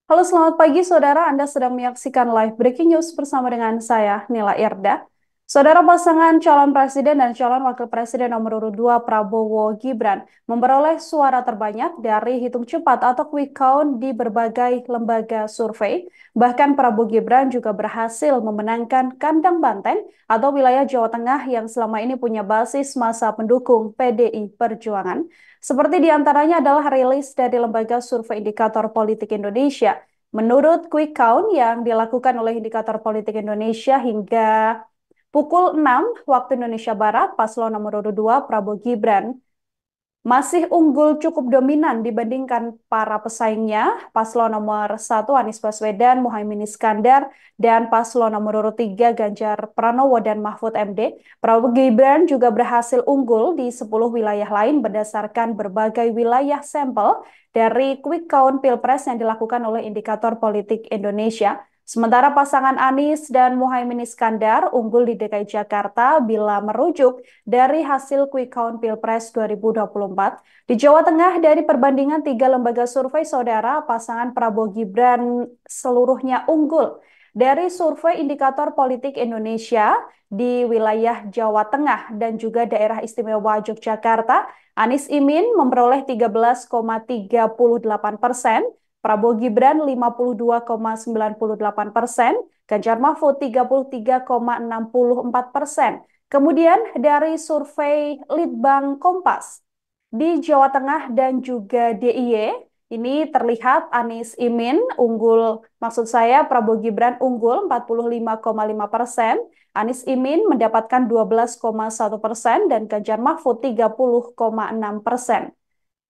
Halo, selamat pagi saudara. Anda sedang menyaksikan live breaking news bersama dengan saya, Nila Irda. Saudara, pasangan calon presiden dan calon wakil presiden nomor urut 2 Prabowo Gibran memperoleh suara terbanyak dari hitung cepat atau quick count di berbagai lembaga survei. Bahkan Prabowo Gibran juga berhasil memenangkan kandang banteng atau wilayah Jawa Tengah yang selama ini punya basis massa pendukung PDI Perjuangan. Seperti diantaranya adalah rilis dari Lembaga Survei Indikator Politik Indonesia. Menurut quick count yang dilakukan oleh Indikator Politik Indonesia hingga pukul 6 waktu Indonesia Barat, paslon nomor urut 2 Prabowo Gibran masih unggul cukup dominan dibandingkan para pesaingnya, paslon nomor 1 Anies Baswedan, Muhaimin Iskandar, dan paslon nomor urut 3 Ganjar Pranowo dan Mahfud MD. Prabowo Gibran juga berhasil unggul di 10 wilayah lain berdasarkan berbagai wilayah sampel dari quick count Pilpres yang dilakukan oleh Indikator Politik Indonesia. Sementara pasangan Anies dan Muhaimin Iskandar unggul di DKI Jakarta bila merujuk dari hasil quick count Pilpres 2024. Di Jawa Tengah, dari perbandingan 3 lembaga survei, saudara, pasangan Prabowo Gibran seluruhnya unggul. Dari survei Indikator Politik Indonesia di wilayah Jawa Tengah dan juga daerah istimewa Yogyakarta, Anies Imin memperoleh 13,38%, Prabowo Gibran 52,98%, Ganjar Mahfud 33,64%. Kemudian dari survei Litbang Kompas di Jawa Tengah dan juga DIY, ini terlihat Anies Imin unggul, maksud saya Prabowo Gibran unggul 45,5%, Anies Imin mendapatkan 12,1% dan Ganjar Mahfud 30,6%.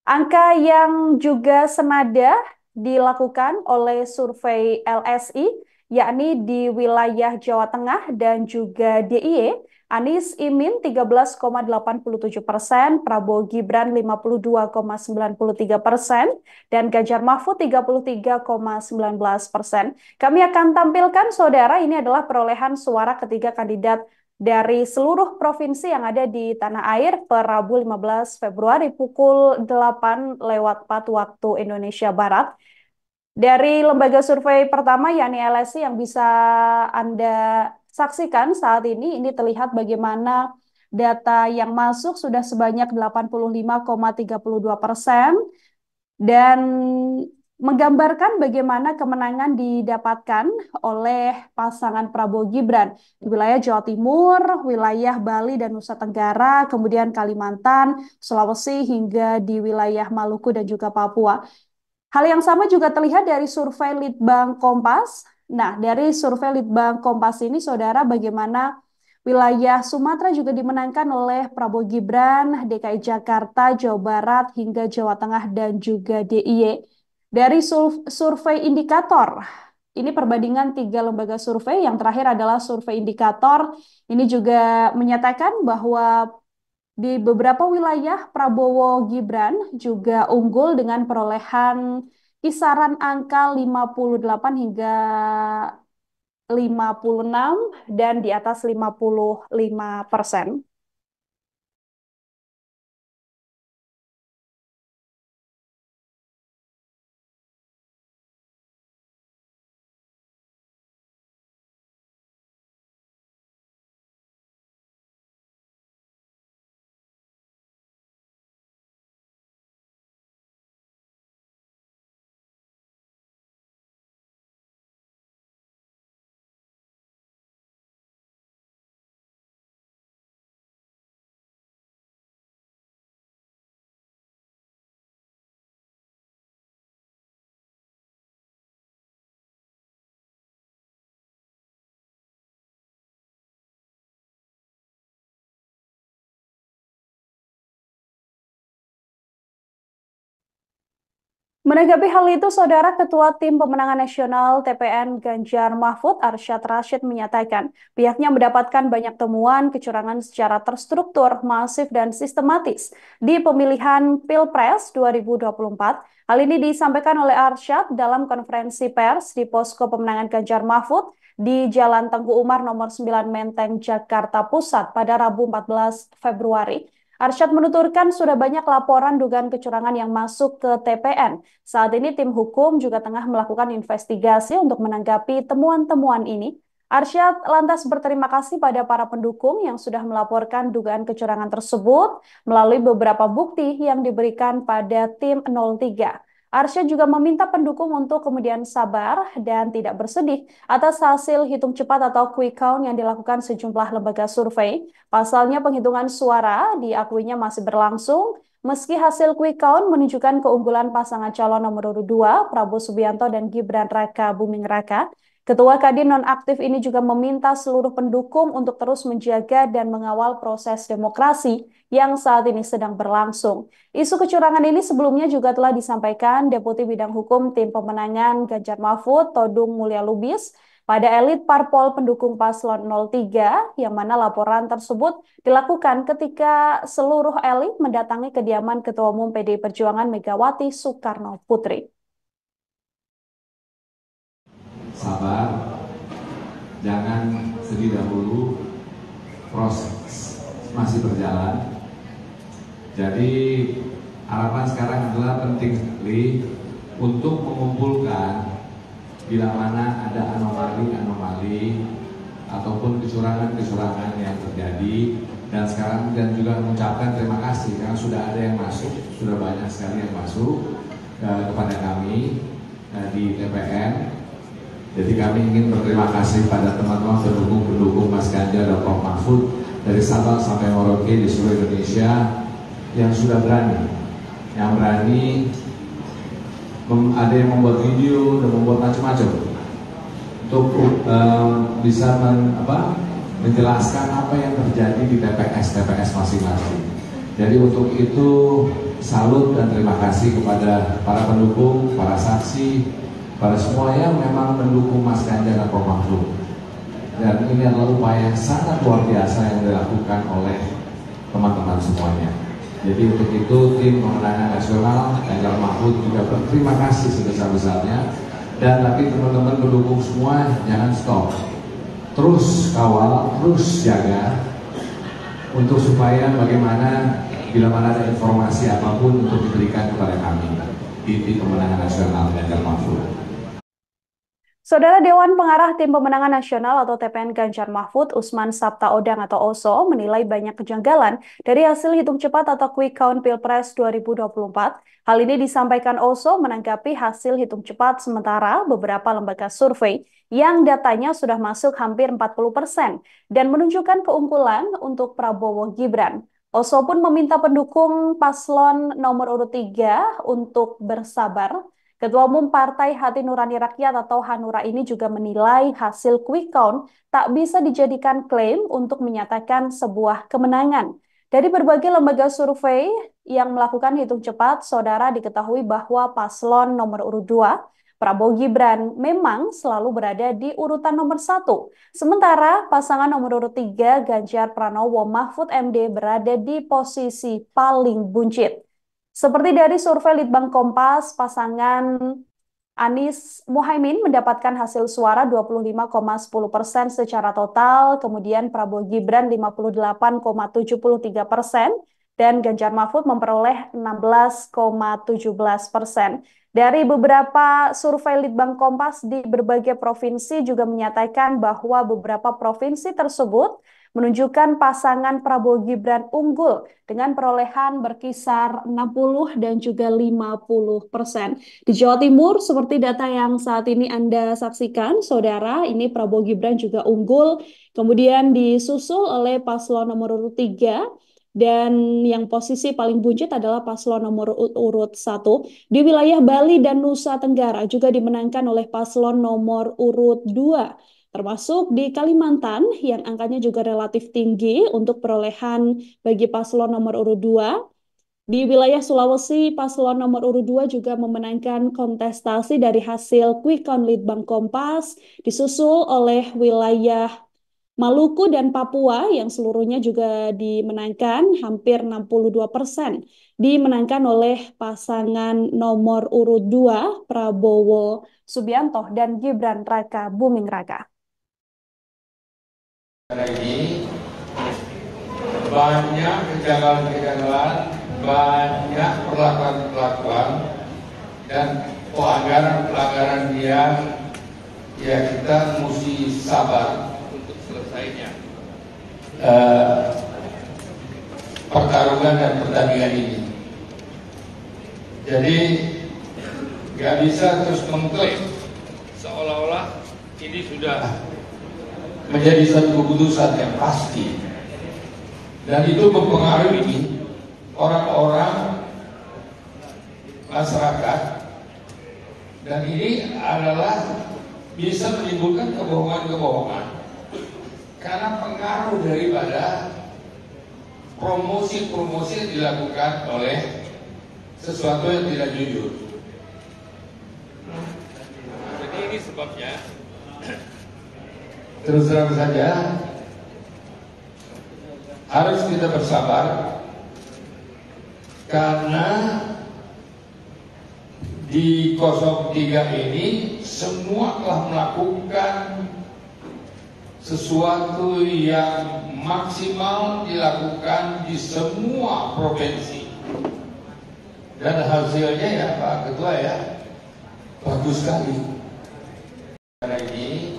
Angka yang juga senada dilakukan oleh survei LSI, yakni di wilayah Jawa Tengah dan juga DIY, Anies Imin 13,87%, Prabowo Gibran 52,93%, dan Ganjar Mahfud 33,19%. Kami akan tampilkan, saudara, ini adalah perolehan suara ketiga kandidat dari seluruh provinsi yang ada di tanah air per Rabu 15 Februari pukul 8:04 waktu Indonesia Barat. Dari lembaga survei pertama yakni LSI yang bisa Anda saksikan saat ini terlihat bagaimana data yang masuk sudah sebanyak 85,32% dan menggambarkan bagaimana kemenangan didapatkan oleh pasangan Prabowo Gibran di wilayah Jawa Timur, wilayah Bali dan Nusa Tenggara, kemudian Kalimantan, Sulawesi hingga di wilayah Maluku dan juga Papua. Hal yang sama juga terlihat dari survei Litbang Kompas. Nah, dari survei Litbang Kompas ini, saudara, bagaimana wilayah Sumatera juga dimenangkan oleh Prabowo Gibran, DKI Jakarta, Jawa Barat, hingga Jawa Tengah dan juga DIY. Dari survei indikator, ini perbandingan 3 lembaga survei, yang terakhir adalah survei indikator. Ini juga menyatakan bahwa di beberapa wilayah Prabowo Gibran juga unggul dengan perolehan kisaran angka 58 hingga 56 dan di atas 55%. Menanggapi hal itu, Saudara Ketua Tim Pemenangan Nasional TPN Ganjar Mahfud Arsyad Rashid menyatakan pihaknya mendapatkan banyak temuan kecurangan secara terstruktur, masif, dan sistematis di pemilihan Pilpres 2024. Hal ini disampaikan oleh Arsyad dalam konferensi pers di posko pemenangan Ganjar Mahfud di Jalan Tengku Umar nomor 9 Menteng, Jakarta Pusat pada Rabu 14 Februari. Arsyad menuturkan sudah banyak laporan dugaan kecurangan yang masuk ke TPN. Saat ini tim hukum juga tengah melakukan investigasi untuk menanggapi temuan-temuan ini. Arsyad lantas berterima kasih pada para pendukung yang sudah melaporkan dugaan kecurangan tersebut melalui beberapa bukti yang diberikan pada tim 03. Arsyad juga meminta pendukung untuk kemudian sabar dan tidak bersedih atas hasil hitung cepat atau quick count yang dilakukan sejumlah lembaga survei. Pasalnya penghitungan suara diakuinya masih berlangsung, meski hasil quick count menunjukkan keunggulan pasangan calon nomor urut 2, Prabowo Subianto dan Gibran Raka Buming Raka. Ketua Kadin nonaktif ini juga meminta seluruh pendukung untuk terus menjaga dan mengawal proses demokrasi yang saat ini sedang berlangsung. Isu kecurangan ini sebelumnya juga telah disampaikan Deputi Bidang Hukum Tim Pemenangan Ganjar Mahfud, Todung Mulya Lubis, pada elit parpol pendukung paslon 03, yang mana laporan tersebut dilakukan ketika seluruh elit mendatangi kediaman Ketua Umum PDI Perjuangan Megawati Soekarno Putri. Sabar, jangan sedih dahulu, proses masih berjalan. Jadi harapan sekarang adalah penting sekali untuk mengumpulkan bila mana ada anomali-anomali ataupun kecurangan-kecurangan yang terjadi, dan juga mengucapkan terima kasih karena sudah ada yang masuk, sudah banyak sekali yang masuk kepada kami di TPN. Jadi kami ingin berterima kasih pada teman-teman pendukung Mas Ganjar dan Prof Mahfud dari Sabang sampai Merauke di seluruh Indonesia yang sudah berani, ada yang membuat video dan membuat macam-macam untuk bisa menjelaskan apa yang terjadi di TPS masing-masing. Jadi untuk itu salut dan terima kasih kepada para pendukung, para saksi, pada semua yang memang mendukung Mas Ganjar dan Prof Mahfud. Dan ini adalah upaya yang sangat luar biasa yang dilakukan oleh teman-teman semuanya. Jadi untuk itu tim pemenangan nasional Ganjar Mahfud juga berterima kasih sebesar-besarnya. Dan tapi teman-teman pendukung semua jangan stop, terus kawal, terus jaga untuk supaya bagaimana bila mana ada informasi apapun untuk diberikan kepada kami di tim pemenangan nasional Ganjar Mahfud. Saudara Dewan Pengarah Tim Pemenangan Nasional atau TPN Ganjar Mahfud, Usman Sabtaodang atau Oso, menilai banyak kejanggalan dari hasil hitung cepat atau quick count Pilpres 2024. Hal ini disampaikan Oso menanggapi hasil hitung cepat sementara beberapa lembaga survei yang datanya sudah masuk hampir 40% dan menunjukkan keunggulan untuk Prabowo Gibran. Oso pun meminta pendukung paslon nomor urut 3 untuk bersabar. Ketua Umum Partai Hati Nurani Rakyat atau Hanura ini juga menilai hasil quick count tak bisa dijadikan klaim untuk menyatakan sebuah kemenangan. Dari berbagai lembaga survei yang melakukan hitung cepat, saudara diketahui bahwa paslon nomor urut 2, Prabowo Gibran, memang selalu berada di urutan nomor 1. Sementara pasangan nomor urut 3, Ganjar Pranowo Mahfud MD, berada di posisi paling buncit. Seperti dari survei Litbang Kompas, pasangan Anies Muhaimin mendapatkan hasil suara 25,10% secara total, kemudian Prabowo Gibran 58,73%, dan Ganjar Mahfud memperoleh 16,17%. Dari beberapa survei Litbang Kompas di berbagai provinsi juga menyatakan bahwa beberapa provinsi tersebut menunjukkan pasangan Prabowo Gibran unggul dengan perolehan berkisar 60 dan juga 50%. Di Jawa Timur, seperti data yang saat ini Anda saksikan, saudara, ini Prabowo Gibran juga unggul, kemudian disusul oleh paslon nomor urut 3, dan yang posisi paling buncit adalah paslon nomor urut 1. Di wilayah Bali dan Nusa Tenggara juga dimenangkan oleh paslon nomor urut 2. Termasuk di Kalimantan yang angkanya juga relatif tinggi untuk perolehan bagi paslon nomor urut 2. Di wilayah Sulawesi, paslon nomor urut 2 juga memenangkan kontestasi dari hasil quick count Litbang Kompas, disusul oleh wilayah Maluku dan Papua yang seluruhnya juga dimenangkan hampir 62%, dimenangkan oleh pasangan nomor urut 2 Prabowo Subianto dan Gibran Raka Buming Raka. Ini banyak kejanggalan-kejanggalan, banyak perlakuan-perlakuan dan pelanggaran-pelanggaran dia, ya kita mesti sabar untuk selesainya pertarungan dan pertandingan ini. Jadi nggak bisa terus mengklaim seolah-olah ini sudah menjadi satu keputusan yang pasti, dan itu mempengaruhi orang-orang masyarakat, dan ini adalah bisa menimbulkan kebohongan-kebohongan karena pengaruh daripada promosi-promosi yang dilakukan oleh sesuatu yang tidak jujur. Jadi ini sebabnya terus terang saja harus kita bersabar, karena di 03 ini semua telah melakukan sesuatu yang maksimal dilakukan di semua provinsi, dan hasilnya ya Pak Ketua ya bagus sekali. Karena ini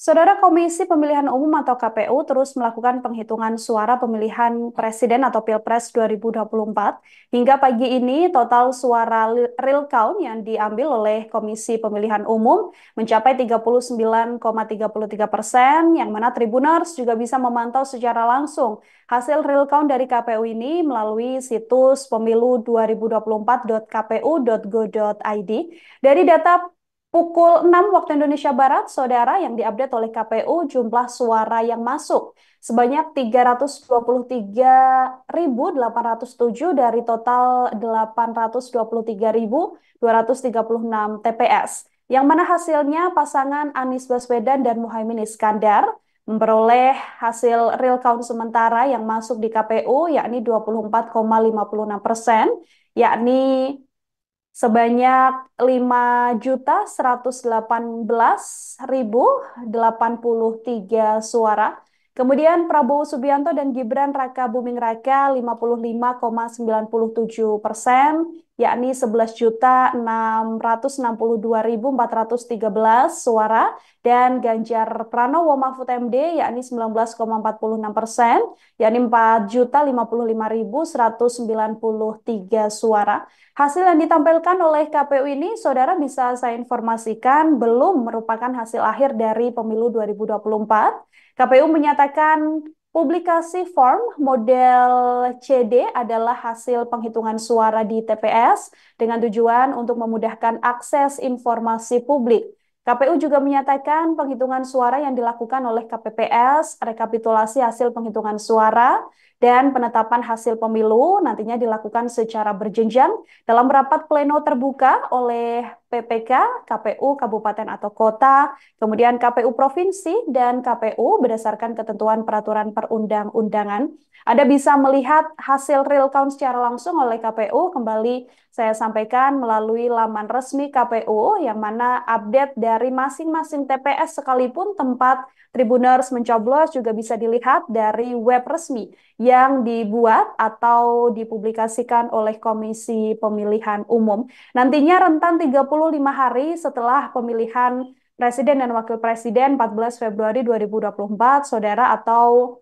Saudara, Komisi Pemilihan Umum atau KPU terus melakukan penghitungan suara pemilihan presiden atau Pilpres 2024. Hingga pagi ini, total suara real count yang diambil oleh Komisi Pemilihan Umum mencapai 39,33%, yang mana Tribuners juga bisa memantau secara langsung hasil real count dari KPU ini melalui situs pemilu2024.kpu.go.id. Dari data pukul 6 waktu Indonesia Barat, saudara, yang diupdate oleh KPU, jumlah suara yang masuk sebanyak 323.807 dari total 823.236 TPS. Yang mana hasilnya pasangan Anies Baswedan dan Muhaimin Iskandar memperoleh hasil real count sementara yang masuk di KPU yakni 24,56%, yakni sebanyak 5.118.083 suara. Kemudian Prabowo Subianto dan Gibran Rakabuming Raka 55,97%, yakni 11.662.413 suara, dan Ganjar Pranowo Mahfud MD yakni 19,46%, yakni 4.055.193 suara. Hasil yang ditampilkan oleh KPU ini, saudara, bisa saya informasikan belum merupakan hasil akhir dari pemilu 2024. KPU menyatakan publikasi form model CD adalah hasil penghitungan suara di TPS dengan tujuan untuk memudahkan akses informasi publik. KPU juga menyatakan penghitungan suara yang dilakukan oleh KPPS, rekapitulasi hasil penghitungan suara, dan penetapan hasil pemilu nantinya dilakukan secara berjenjang dalam rapat pleno terbuka oleh PPK, KPU Kabupaten atau Kota, kemudian KPU Provinsi, dan KPU berdasarkan ketentuan peraturan perundang-undangan. Anda bisa melihat hasil real count secara langsung oleh KPU, kembali saya sampaikan melalui laman resmi KPU, yang mana update dari masing-masing TPS sekalipun tempat Tribuners mencoblos juga bisa dilihat dari web resmi yang dibuat atau dipublikasikan oleh Komisi Pemilihan Umum. Nantinya rentan 35 hari setelah pemilihan Presiden dan Wakil Presiden 14 Februari 2024, saudara, atau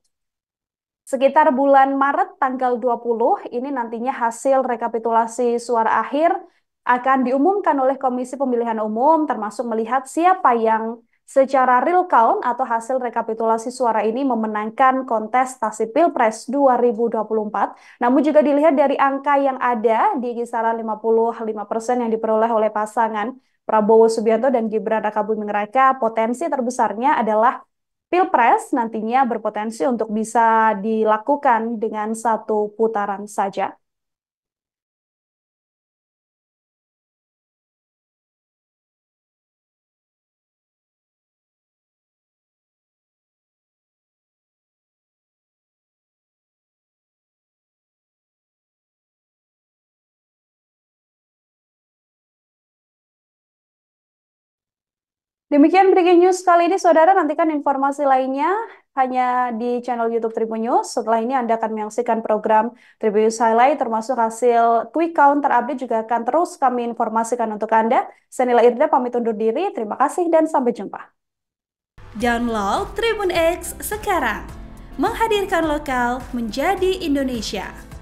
sekitar bulan Maret tanggal 20, ini nantinya hasil rekapitulasi suara akhir akan diumumkan oleh Komisi Pemilihan Umum, termasuk melihat siapa yang secara real count atau hasil rekapitulasi suara ini memenangkan kontestasi Pilpres 2024. Namun juga dilihat dari angka yang ada di kisaran 55% yang diperoleh oleh pasangan Prabowo Subianto dan Gibran Rakabuming Raka, potensi terbesarnya adalah Pilpres nantinya berpotensi untuk bisa dilakukan dengan satu putaran saja. Demikian breaking news kali ini, saudara. Nantikan informasi lainnya hanya di channel YouTube Tribun News. Setelah ini Anda akan menyaksikan program Tribun News Highlight, termasuk hasil quick count terupdate juga akan terus kami informasikan untuk Anda. Saya Nila Irda pamit undur diri. Terima kasih dan sampai jumpa. Download Tribun X sekarang, menghadirkan lokal menjadi Indonesia.